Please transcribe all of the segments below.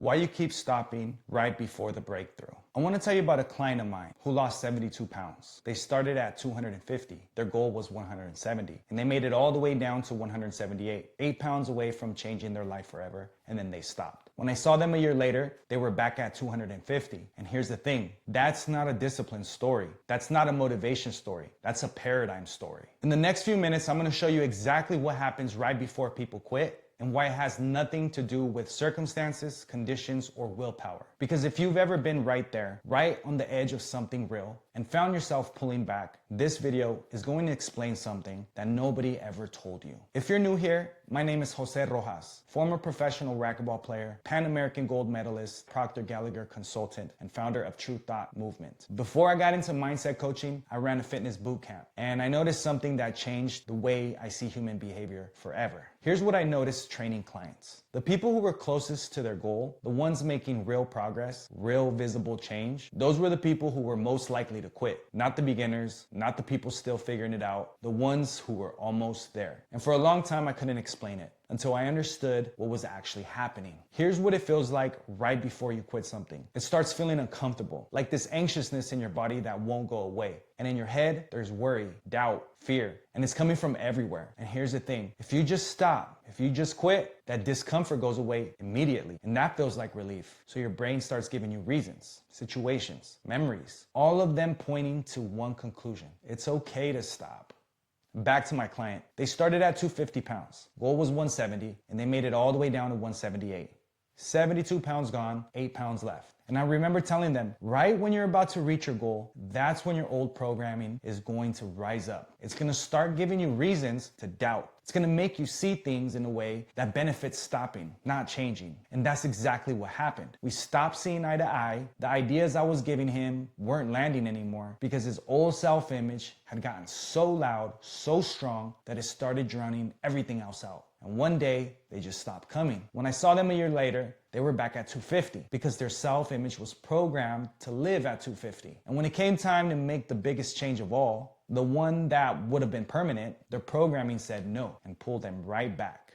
Why you keep stopping right before the breakthrough. I want to tell you about a client of mine who lost 72 pounds. They started at 250. Their goal was 170. And they made it all the way down to 178. 8 pounds away from changing their life forever. And then they stopped. When I saw them a year later, they were back at 250. And here's the thing. That's not a discipline story. That's not a motivation story. That's a paradigm story. In the next few minutes, I'm going to show you exactly what happens right before people quit and why it has nothing to do with circumstances, conditions, or willpower. Because if you've ever been right there, right on the edge of something real, and found yourself pulling back, this video is going to explain something that nobody ever told you. If you're new here, my name is Jose Rojas, former professional racquetball player, Pan American gold medalist, Proctor Gallagher consultant, and founder of True Thought Movement. Before I got into mindset coaching, I ran a fitness boot camp, and I noticed something that changed the way I see human behavior forever. Here's what I noticed training clients. The people who were closest to their goal, the ones making real progress, real visible change, those were the people who were most likely to quit. Not the beginners, not the people still figuring it out, the ones who were almost there. And for a long time, I couldn't explain it until I understood what was actually happening. Here's what it feels like right before you quit something. It starts feeling uncomfortable, like this anxiousness in your body that won't go away. And in your head, there's worry, doubt, fear, and it's coming from everywhere. And here's the thing, if you just stop, if you just quit, that discomfort goes away immediately. And that feels like relief. So your brain starts giving you reasons, situations, memories, all of them pointing to one conclusion. It's okay to stop. Back to my client. They started at 250 pounds. Goal was 170, and they made it all the way down to 178. 72 pounds gone, 8 pounds left. And I remember telling them, right when you're about to reach your goal, that's when your old programming is going to rise up. It's going to start giving you reasons to doubt. It's going to make you see things in a way that benefits stopping, not changing. And that's exactly what happened. We stopped seeing eye to eye. The ideas I was giving him weren't landing anymore because his old self-image had gotten so loud, so strong that it started drowning everything else out. And one day, they just stopped coming. When I saw them a year later, they were back at 250 because their self-image was programmed to live at 250. And when it came time to make the biggest change of all, the one that would have been permanent, their programming said no and pulled them right back.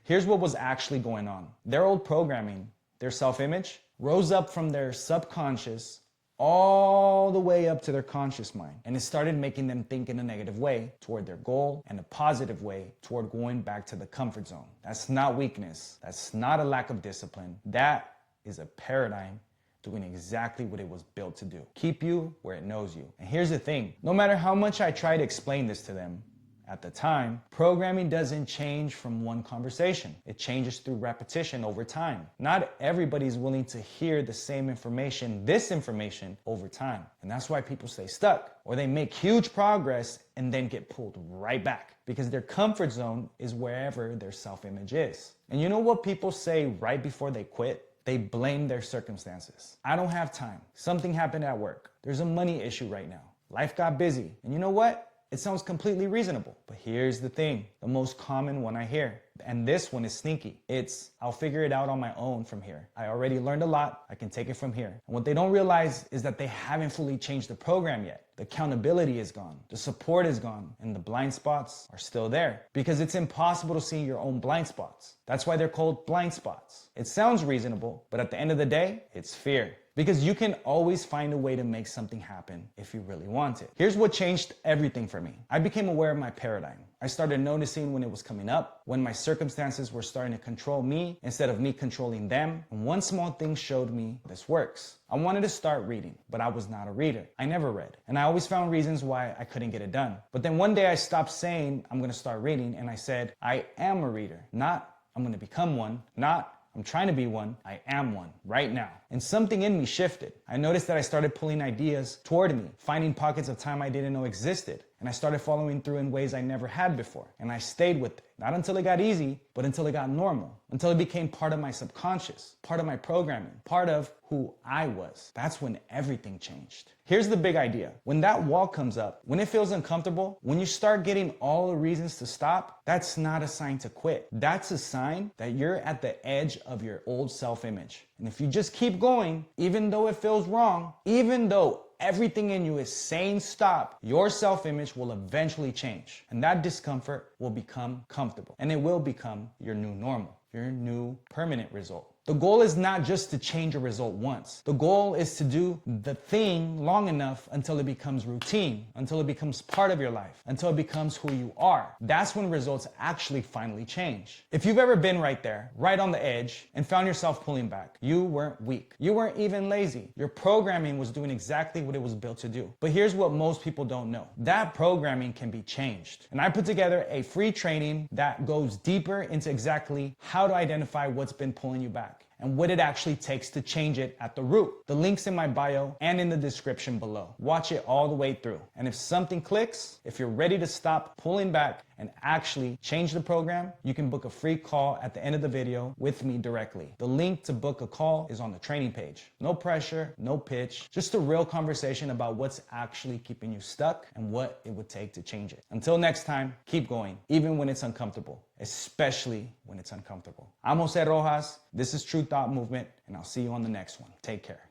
Here's what was actually going on. Their old programming, their self-image, rose up from their subconscious all the way up to their conscious mind. And it started making them think in a negative way toward their goal and a positive way toward going back to the comfort zone. That's not weakness. That's not a lack of discipline. That is a paradigm doing exactly what it was built to do. Keep you where it knows you. And here's the thing. No matter how much I try to explain this to them, at the time, programming doesn't change from one conversation. It changes through repetition over time. Not everybody's willing to hear the same information, this information, over time. And that's why people stay stuck, or they make huge progress and then get pulled right back because their comfort zone is wherever their self-image is. And you know what people say right before they quit? They blame their circumstances. I don't have time. Something happened at work. There's a money issue right now. Life got busy. And you know what? It sounds completely reasonable, but here's the thing, the most common one I hear, and this one is sneaky. It's, I'll figure it out on my own from here. I already learned a lot, I can take it from here. And what they don't realize is that they haven't fully changed the program yet. The accountability is gone, the support is gone, and the blind spots are still there because it's impossible to see your own blind spots. That's why they're called blind spots. It sounds reasonable, but at the end of the day, it's fear. Because you can always find a way to make something happen if you really want it. Here's what changed everything for me. I became aware of my paradigm. I started noticing when it was coming up, when my circumstances were starting to control me instead of me controlling them. And one small thing showed me this works. I wanted to start reading, but I was not a reader. I never read. And I always found reasons why I couldn't get it done. But then one day I stopped saying I'm going to start reading and I said, I am a reader, not I'm going to become one, not I'm trying to be one, I am one right now. And something in me shifted. I noticed that I started pulling ideas toward me, finding pockets of time I didn't know existed. And I started following through in ways I never had before. And I stayed with it. Not until it got easy, but until it got normal. Until it became part of my subconscious, part of my programming, part of who I was. That's when everything changed. Here's the big idea. When that wall comes up, when it feels uncomfortable, when you start getting all the reasons to stop, that's not a sign to quit. That's a sign that you're at the edge of your old self-image. And if you just keep going, even though it feels wrong, even though everything in you is saying stop, your self-image will eventually change. And that discomfort will become comfortable. And it will become your new normal, your new permanent result. The goal is not just to change a result once. The goal is to do the thing long enough until it becomes routine, until it becomes part of your life, until it becomes who you are. That's when results actually finally change. If you've ever been right there, right on the edge, and found yourself pulling back, you weren't weak. You weren't even lazy. Your programming was doing exactly what it was built to do. But here's what most people don't know. That programming can be changed. And I put together a free training that goes deeper into exactly how to identify what's been pulling you back and what it actually takes to change it at the root. The link's in my bio and in the description below. Watch it all the way through. And if something clicks, if you're ready to stop pulling back and actually change the program, you can book a free call at the end of the video with me directly. The link to book a call is on the training page. No pressure, no pitch, just a real conversation about what's actually keeping you stuck and what it would take to change it. Until next time, keep going, even when it's uncomfortable, especially when it's uncomfortable. I'm Jose Rojas, this is True Thought Movement, and I'll see you on the next one. Take care.